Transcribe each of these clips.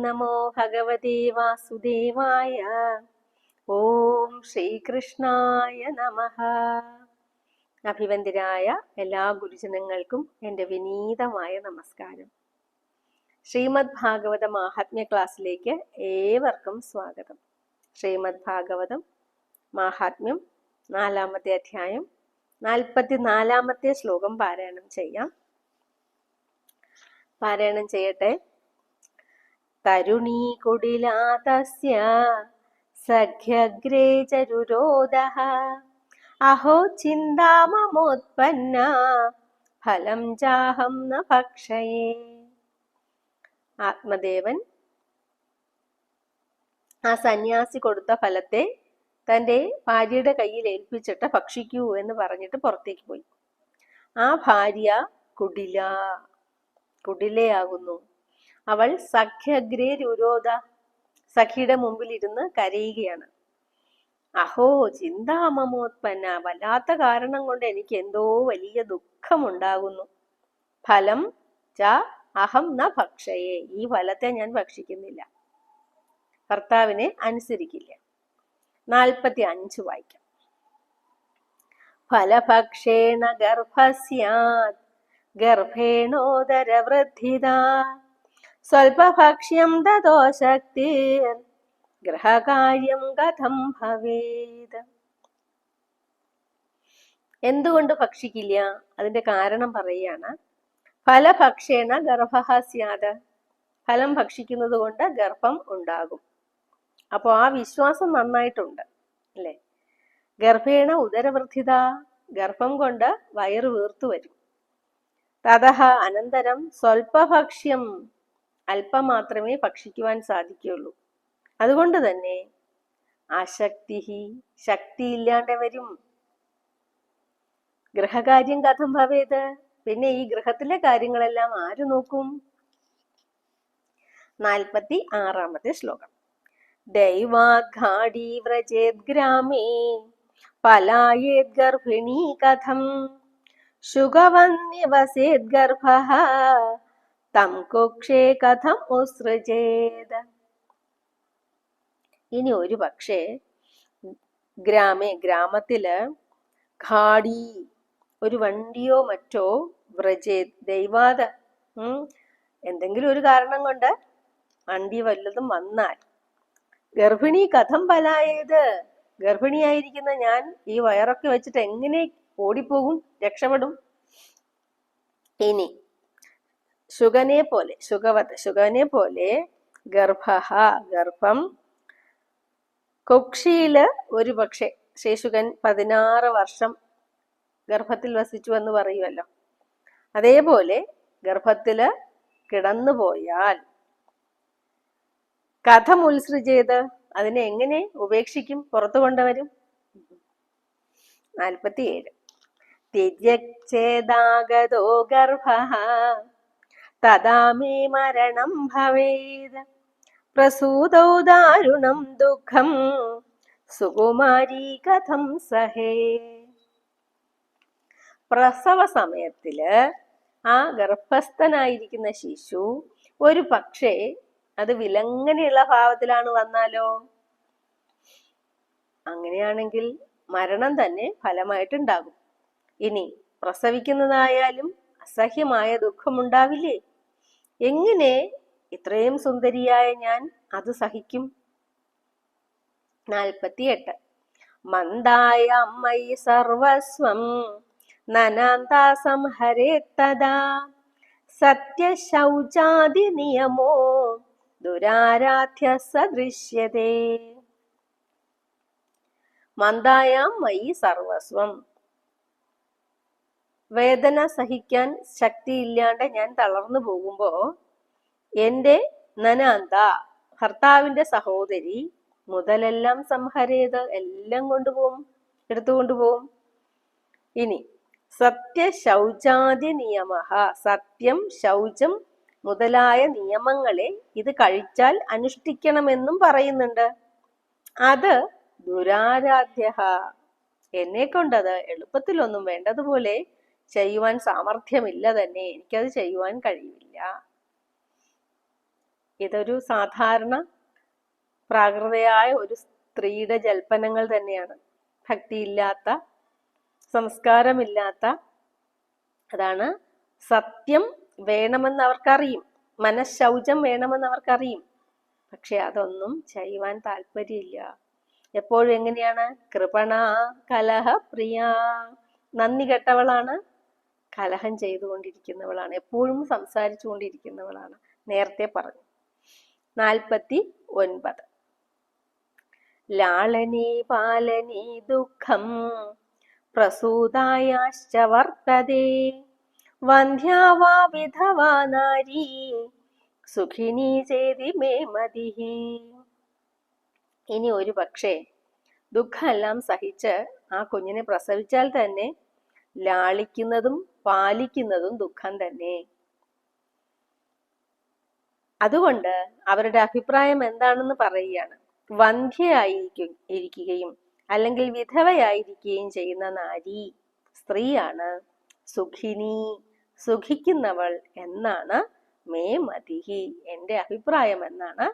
നമോ ഭഗവതേ വാസുദേവായ. ഓം ശ്രീകൃഷ്ണായ നമഃ. അഭിവന്ദരായ എല്ലാ ഗുരുജനങ്ങൾക്കും എൻ്റെ വിനീതമായ നമസ്കാരം. ശ്രീമദ് ഭാഗവത മാഹാത്മ്യ ക്ലാസ്സിലേക്ക് ഏവർക്കും സ്വാഗതം. ശ്രീമദ് ഭാഗവതം മാഹാത്മ്യം 4-ാമത്തെ അധ്യായം 44-ാമത്തെ ശ്ലോകം പാരായണം ചെയ്യാം. പാരായണം ചെയ്യട്ടെ. തരുണീ കുടിലാതസ്യ സഖ്യഗ്രേ ചരുരോദഃ അഹോ ചിന്താമമോത്പന്ന ഫലം ചാഹം ന ഭക്ഷയേ. ആത്മദേവൻ ആ സന്യാസി കൊടുത്ത ഫലത്തെ തൻ്റെ ഭാര്യയുടെ കയ്യിൽ ഏൽപ്പിച്ചിട്ട് ഭക്ഷിക്കൂ എന്ന് പറഞ്ഞിട്ട് പുറത്തേക്ക് പോയി. ആ ഭാര്യ കുടിലയാകുന്നു. അവൾ സഖ്യഗ്രേ രുരോധ, സഖിയുടെ മുമ്പിൽ ഇരുന്ന് കരയുകയാണ്. അഹോ ചിന്താമമോത്പന്ന, വല്ലാത്ത കാരണം കൊണ്ട് എനിക്ക് എന്തോ വലിയ ദുഃഖമുണ്ടാകുന്നു. ഫലം ച അഹം ന ഭക്ഷയേ, ഈ ഫലത്തെ ഞാൻ ഭക്ഷിക്കുന്നില്ല, ഭർത്താവിനെ അനുസരിക്കില്ല. 45 വായിക്കാം. ഫലഭക്ഷേണ ഗർഭസ്യാത് ഗർഭേണോദരവൃദ്ധിതാ സ്വൽപഭക്ഷ്യം തതോ ശക്തിർ ഗൃഹകാര്യം കഥം ഭവേത്. എന്തുകൊണ്ട് ഭക്ഷിക്കില്ല? അതിന്റെ കാരണം പറയുകയാണ്. ഫലഭക്ഷേണ ഗർഭഃ സ്യാത്, ഫലം ഭക്ഷിക്കുന്നത് കൊണ്ട് ഗർഭം ഉണ്ടാകും. അപ്പോൾ ആ വിശ്വാസം നന്നായിട്ടുണ്ട് അല്ലേ. ഗർഭേണ ഉദരവൃദ്ധിത, ഗർഭം കൊണ്ട് വയറ് വീർത്തു വരും. തതഃ അനന്തരം സ്വൽപഭക്ഷ്യം, അല്പം മാത്രമേ ഭക്ഷിക്കുവാൻ സാധിക്കുകയുള്ളൂ. അതുകൊണ്ട് തന്നെ അശക്തി, ശക്തിയില്ലാണ്ട് വരും. ഗൃഹകാര്യം കഥം ഭവേത്, പിന്നെ ഈ ഗൃഹത്തിലെ കാര്യങ്ങളെല്ലാം ആര് നോക്കും? 46-ാമത്തെ ശ്ലോകം. ദൈവാഘാടീ വ്രജേത് ഗ്രാമേ പലായേത് ഗർഭിണീ കഥം ശുഗവന്യവസേത് ഗർഭഃ തം കുക്ഷേ കഥം ഉത്സൃജേത്. ഇനി ഒരു പക്ഷേ ഗ്രാമത്തില് ഘാടി, ഒരു വണ്ടിയോ മറ്റോ, വ്രജേത് ദൈവാത, എന്തെങ്കിലും ഒരു കാരണം കൊണ്ട് വണ്ടി വല്ലതും വന്നാൽ, ഗർഭിണി കഥം പലായത്, ഗർഭിണിയായിരിക്കുന്ന ഞാൻ ഈ വയറൊക്കെ വെച്ചിട്ട് എങ്ങനെ ഓടിപ്പോകും, രക്ഷപ്പെടും? ഇനി ശുഗനെ പോലെ ഗർഭഃ, ഗർഭം, കുക്ഷിയില് ഒരു പക്ഷെ ശ്രീശുകൻ 16 വർഷം ഗർഭത്തിൽ വസിച്ചു എന്ന് പറയുമല്ലോ, അതേപോലെ ഗർഭത്തില് കിടന്നുപോയാൽ കഥം ഉത്സൃജേത്, അതിനെ എങ്ങനെ ഉപേക്ഷിക്കും, പുറത്തു കൊണ്ടുവരും? 47. ത്യജ്യേദാഗതോ ഗർഭഃ തദാ മേ മരണം ഭവേത് പ്രസൂതോ ദാരുണം ദുഃഖം സുകുമാരീ കഥം സഹേ. പ്രസവ സമയത്തില് ആ ഗർഭസ്ഥനായിരിക്കുന്ന ശിശു ഒരു പക്ഷേ അത് വിലങ്ങനെയുള്ള ഭാവത്തിലാണ് വന്നാലോ, അങ്ങനെയാണെങ്കിൽ മരണം തന്നെ ഫലമായിട്ടുണ്ടാകും. ഇനി പ്രസവിക്കുന്നതായാലും അസഹ്യമായ ദുഃഖമുണ്ടാവില്ലേ? എങ്ങനെ ഇത്രയും സുന്ദരിയായ ഞാൻ അത് സഹിക്കും? 48. മന്ദായ അമ്മയി സർവസ്വം നനാന്താ സംഹരേത്തദാ സത്യശൗചാദി നിയമോ ദുരാരാധ്യ സദൃശ്യതേ. മന്ദായാം മയി സർവസ്വം, വേദന സഹിക്കാൻ ശക്തിയില്ലാണ്ട് ഞാൻ തളർന്നു പോകുമ്പോ എന്റെ നനാന്ത, ഭർത്താവിന്റെ സഹോദരി, മുതലെല്ലാം സംഹരേത്, എല്ലാം കൊണ്ടുപോകും, എടുത്തുകൊണ്ടുപോകും. ഇനി സത്യശൗചാദി നിയമ, സത്യം, ശൗചം മുതലായ നിയമങ്ങളെ ഇത് കഴിച്ചാൽ അനുഷ്ഠിക്കണമെന്നും പറയുന്നുണ്ട്. അത് ദുരാരാധ്യ, എന്നെ കൊണ്ടത് എളുപ്പത്തിലൊന്നും വേണ്ടതുപോലെ ചെയ്യുവാൻ സാമർഥ്യമില്ല തന്നെ, എനിക്കത് ചെയ്യുവാൻ കഴിയില്ല. ഇതൊരു സാധാരണ പ്രാകൃതയായ ഒരു സ്ത്രീയുടെ ജൽപ്പനങ്ങൾ തന്നെയാണ്. ഭക്തിയില്ലാത്ത, സംസ്കാരമില്ലാത്ത. അതാണ് സത്യം വേണമെന്ന് അവർക്കറിയും, മനഃശൗചം വേണമെന്ന് അവർക്കറിയും. പക്ഷെ അതൊന്നും ചെയ്യുവാൻ താല്പര്യമില്ല. എപ്പോഴും എങ്ങനെയാണ്? കൃപണ കലഹപ്രിയ, നന്ദി കെട്ടവളാണ്, കലഹം ചെയ്തുകൊണ്ടിരിക്കുന്നവളാണ്, എപ്പോഴും സംസാരിച്ചു കൊണ്ടിരിക്കുന്നവളാണ്. നേരത്തെ പറഞ്ഞു. 49. ലാളനീ പാലനീ ദുഃഖം പ്രസൂതായാശ്ച വർത്തതേ വന്ധ്യാ വാ വിധവാ നാരീ സുഖിനീ ചേതി മേ മതിഃ. ഇനി ഒരു പക്ഷേ ദുഃഖമെല്ലാം സഹിച്ച് ആ കുഞ്ഞിനെ പ്രസവിച്ചാൽ തന്നെ ലാളിക്കുന്നതും പാലിക്കുന്നതും ദുഃഖം തന്നെ. അതുകൊണ്ട് അവരുടെ അഭിപ്രായം എന്താണെന്ന് പറയുകയാണ്. വന്ധ്യയായിരിക്കുകയും അല്ലെങ്കിൽ വിധവയായിരിക്കുകയും ചെയ്യുന്ന നാരി, സ്ത്രീയാണ് സുഖിനി, സുഖിക്കുന്നവൾ എന്നാണ് മേ മതിഃ, എന്റെ അഭിപ്രായം എന്നാണ്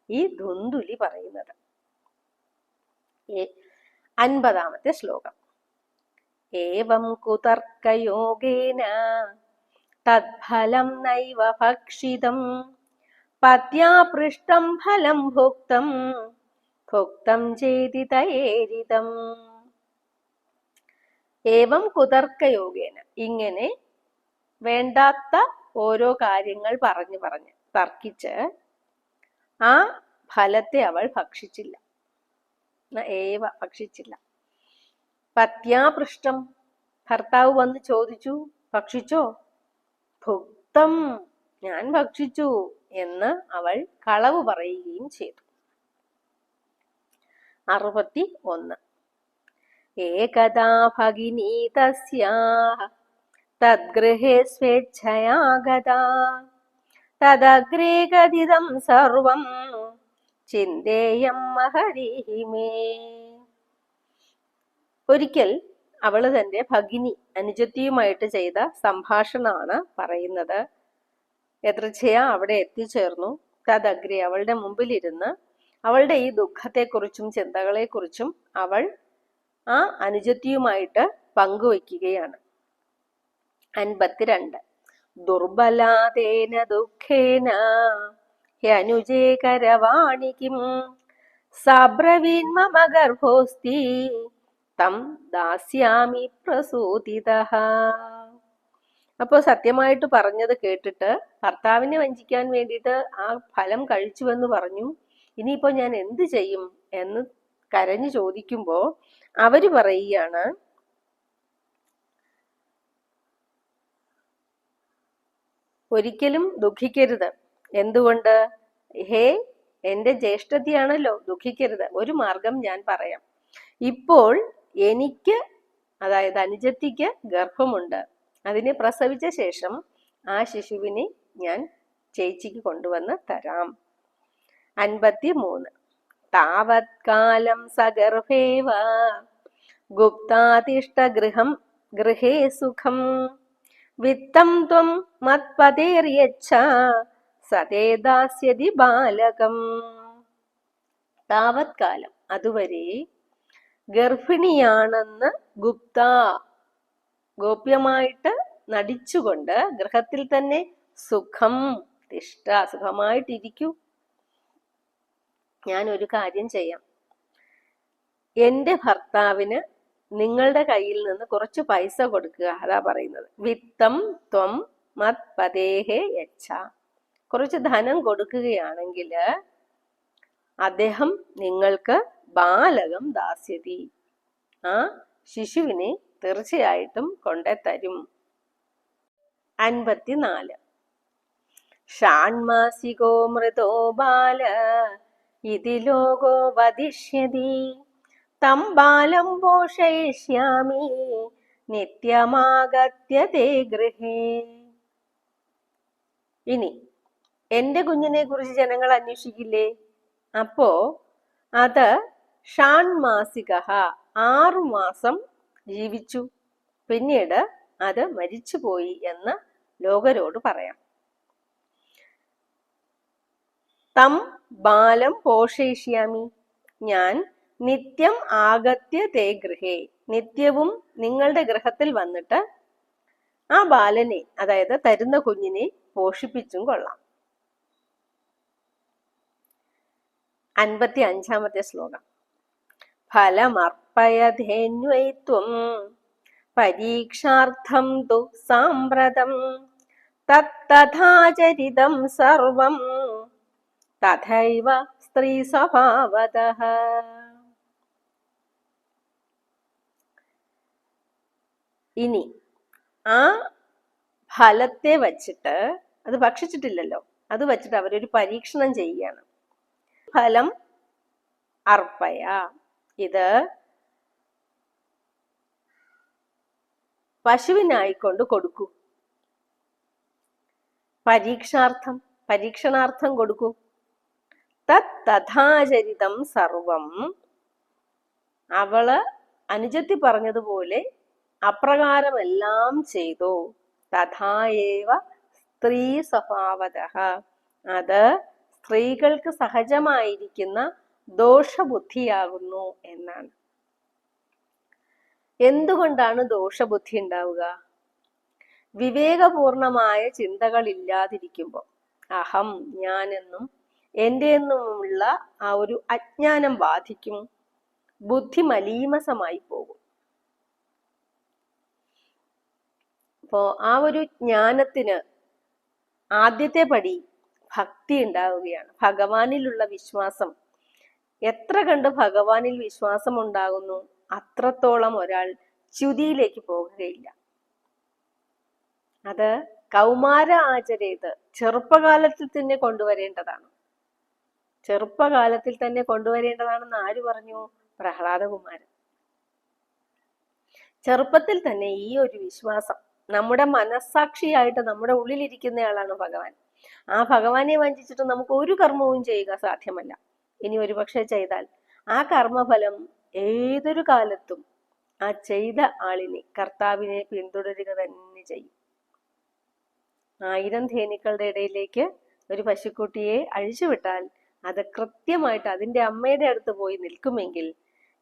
ഈ ധുന്ദുലി പറയുന്നത്. 50-ാമത്തെ ശ്ലോകം. ഏവം കുതർക്കയോഗേന തദ്ഫലം നൈവ ഭക്ഷിതം പത്യാ പൃഷ്ടം ഫലം ഭുക്തം ഭുക്തം ചേതി തയേരിതം. ഏവം കുതർക്കയോഗേന, ഇങ്ങനെ വേണ്ടാത്ത ഓരോ കാര്യങ്ങൾ പറഞ്ഞു തർക്കിച്ച് ആ ഫലത്തെ അവൾ ഭക്ഷിച്ചില്ല. ഭക്ഷിച്ചില്ല. പത്യാപൃഷ്ടം, ഭർത്താവ് വന്ന് ചോദിച്ചു, ഭക്ഷിച്ചോ? ഭുക്തം, ഞാൻ ഭക്ഷിച്ചു എന്ന് അവൾ കളവ് പറയുകയും ചെയ്തു. 61. ഏകദാ ഭഗിനീ തസ്യാഃ തദ്ഗൃഹേ സ്വേച്ഛയാ ഗതാ തദഗ്രേ ഗതിതം സർവം ചിന്തേയം മഹരീഃ മേ. ഒരിക്കൽ അവള് തന്റെ ഭഗിനി, അനുജത്തിയുമായിട്ട് ചെയ്ത സംഭാഷണമാണ് പറയുന്നത്. യദൃച്ഛയാ അവിടെ എത്തിച്ചേർന്നു. തദഗ്രേ, അവളുടെ മുമ്പിലിരുന്ന് അവളുടെ ഈ ദുഃഖത്തെക്കുറിച്ചും ചിന്തകളെക്കുറിച്ചും അവൾ ആ അനുജത്തിയുമായിട്ട് പങ്കുവയ്ക്കുകയാണ്. 52. ദുർബലാതേന ദുഃഖേന ഹ്യനുജേ കരവാണി കിം സാബ്രവീൻ മമ ഗർഭോസ്തി തം ദാസ്യാമി പ്രസൂതിതഃ. അപ്പോൾ സത്യമായിട്ട് പറഞ്ഞത് കേട്ടിട്ട് ഭർത്താവിനെ വഞ്ചിക്കാൻ വേണ്ടിയിട്ട് ആ ഫലം കഴിച്ചുവെന്ന് പറഞ്ഞു. ഇനിയിപ്പോ ഞാൻ എന്ത് ചെയ്യും എന്ന് കരഞ്ഞു ചോദിക്കുമ്പോ അവര് പറയുകയാണ്, ഒരിക്കലും ദുഃഖിക്കരുത്. എന്തുകൊണ്ട്? ഹേ, എന്റെ ജ്യേഷ്ഠത്തിയാണല്ലോ, ദുഃഖിക്കരുത്. ഒരു മാർഗം ഞാൻ പറയാം. ഇപ്പോൾ എനിക്ക്, അതായത് അനുജത്തിക്ക് ഗർഭമുണ്ട്. അതിനെ പ്രസവിച്ച ശേഷം ആ ശിശുവിനെ ഞാൻ ചേച്ചിക്ക് കൊണ്ടുവന്ന് തരാം. 53. താവത് കാലം സഗർഭേവ ഗുപ്താതിഷ്ഠ ഗൃഹേ സുഖം വിത്തം ത്വം മത്പതേർയച്ഛ സതേ ദാസ്യതി ബാലകം. താവത് കാലം, അതുവരെ ഗർഭിണിയാണെന്ന് ഗുപ്ത, ഗോപ്യമായിട്ട് നടിച്ചുകൊണ്ട് ഗൃഹത്തിൽ തന്നെ സുഖം തിഷ്ഠ, സുഖമായിട്ടിരിക്കൂ. ഞാൻ ഒരു കാര്യം ചെയ്യാം. എന്റെ ഭർത്താവിന് നിങ്ങളുടെ കയ്യിൽ നിന്ന് കുറച്ച് പൈസ കൊടുക്കുക, അതാ പറയുന്നത്. വിത്തം ത്വം മത്പതേഹേ യച്ഛ, കുറച്ച് ധനം കൊടുക്കുകയാണെങ്കിൽ അദ്ദേഹം നിങ്ങൾക്ക് ബാലകം ദാസ്യതി, ആ ശിശുവിനെ തീർച്ചയായിട്ടും കൊണ്ടുതരും. 54. ഷാൺമാസികോ മൃതോ ബാല ഇതി ലോകോ വദിഷ്യതി തം ബാലം പോഷയിഷ്യാമി നിത്യമാഗത്യ തേ ഗൃഹേ. ഇനി എന്റെ കുഞ്ഞിനെ കുറിച്ച് ജനങ്ങൾ അന്വേഷിക്കില്ലേ? അപ്പോ അത് ഷാൺമാസിക, 6 മാസം ജീവിച്ചു, പിന്നീട് അത് മരിച്ചുപോയി എന്ന് ലോകരോട് പറയാം. തം ബാലം പോഷയിഷ്യാമി, ഞാൻ നിത്യം ആഗത്യ തേ ഗൃഹേ, നിത്യവും നിങ്ങളുടെ ഗൃഹത്തിൽ വന്നിട്ട് ആ ബാലനെ, അതായത് തരുന്ന കുഞ്ഞിനെ പോഷിപ്പിച്ചും കൊള്ളാം. 55-ാമത്തെ ശ്ലോകം. ഫലമർപ്പയധേന്വൈത്വം പരീക്ഷാർത്ഥം തു സാമ്പ്രതം തത്തഥാചരിതം സർവം തഥൈവ സ്ത്രീ സ്വഭാവതഃ. ഇനി ആ ഫലത്തെ വച്ചിട്ട്, അത് ഭക്ഷിച്ചിട്ടില്ലല്ലോ, അത് വച്ചിട്ട് അവരൊരു പരീക്ഷണം ചെയ്യുകയാണ്. ഫലം അർപ്പയ, ഇത് പശുവിനായിക്കൊണ്ട് കൊടുക്കൂ. പരീക്ഷണാർത്ഥം കൊടുക്കൂ. തഥാചരിതം സർവം, അവള് അനുജത്തി പറഞ്ഞതുപോലെ അപ്രകാരമെല്ലാം ചെയ്തു. തഥായേവ സ്ത്രീ സ്വഭാവതഃ, അത് സ്ത്രീകൾക്ക് സഹജമായിരിക്കുന്ന ദോഷബുദ്ധിയാകുന്നു എന്നാണ്. എന്തുകൊണ്ടാണ് ദോഷബുദ്ധി ഉണ്ടാവുക? വിവേകപൂർണമായ ചിന്തകൾ ഇല്ലാതിരിക്കുമ്പോൾ, അഹം, ഞാനെന്നും എൻ്റെ എന്നുമുള്ള ആ ഒരു അജ്ഞാനം ബാധിക്കും. ബുദ്ധി മലീമസമായി പോകും. അപ്പോ ആ ഒരു ജ്ഞാനത്തിന് ആദ്യത്തെ പടി ഭക്തി ഉണ്ടാവുകയാണ്, ഭഗവാനിലുള്ള വിശ്വാസം. എത്ര കണ്ട് ഭഗവാനിൽ വിശ്വാസം ഉണ്ടാകുന്നു, അത്രത്തോളം ഒരാൾ ച്യുതിയിലേക്ക് പോകുകയില്ല. അത് കൗമാര ആചരേത്, ചെറുപ്പകാലത്തിൽ തന്നെ കൊണ്ടുവരേണ്ടതാണ്. ചെറുപ്പകാലത്തിൽ തന്നെ കൊണ്ടുവരേണ്ടതാണെന്ന് ആര് പറഞ്ഞു? പ്രഹ്ലാദകുമാരൻ. ചെറുപ്പത്തിൽ തന്നെ ഈ ഒരു വിശ്വാസം നമ്മുടെ മനസ്സാക്ഷിയായിട്ട് നമ്മുടെ ഉള്ളിലിരിക്കുന്നയാളാണ് ഭഗവാൻ. ആ ഭഗവാനെ വഞ്ചിച്ചിട്ട് നമുക്ക് ഒരു കർമ്മവും ചെയ്യുക സാധ്യമല്ല. ഇനി ഒരുപക്ഷെ ചെയ്താൽ ആ കർമ്മഫലം ഏതൊരു കാലത്തും ആ ചെയ്ത ആളിനെ, കർത്താവിനെ പിന്തുടരുക തന്നെ ചെയ്യും. 1000 ധേനുക്കളുടെ ഇടയിലേക്ക് ഒരു പശുക്കുട്ടിയെ അഴിച്ചുവിട്ടാൽ അത് കൃത്യമായിട്ട് അതിൻ്റെ അമ്മയുടെ അടുത്ത് പോയി നിൽക്കുമെങ്കിൽ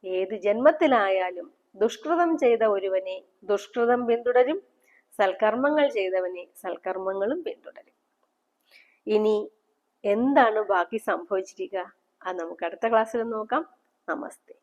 ഏത് ജന്മത്തിലായാലും ദുഷ്കൃതം ചെയ്ത ഒരുവനെ ദുഷ്കൃതം പിന്തുടരും, സൽക്കർമ്മങ്ങൾ ചെയ്തവനെ സൽക്കർമ്മങ്ങളും പിന്തുടരും. ഇനി എന്താണ് ബാക്കി സംഭവിച്ചിരിക്കുക? അത് നമുക്ക് അടുത്ത ക്ലാസ്സിൽ നോക്കാം. നമസ്തേ.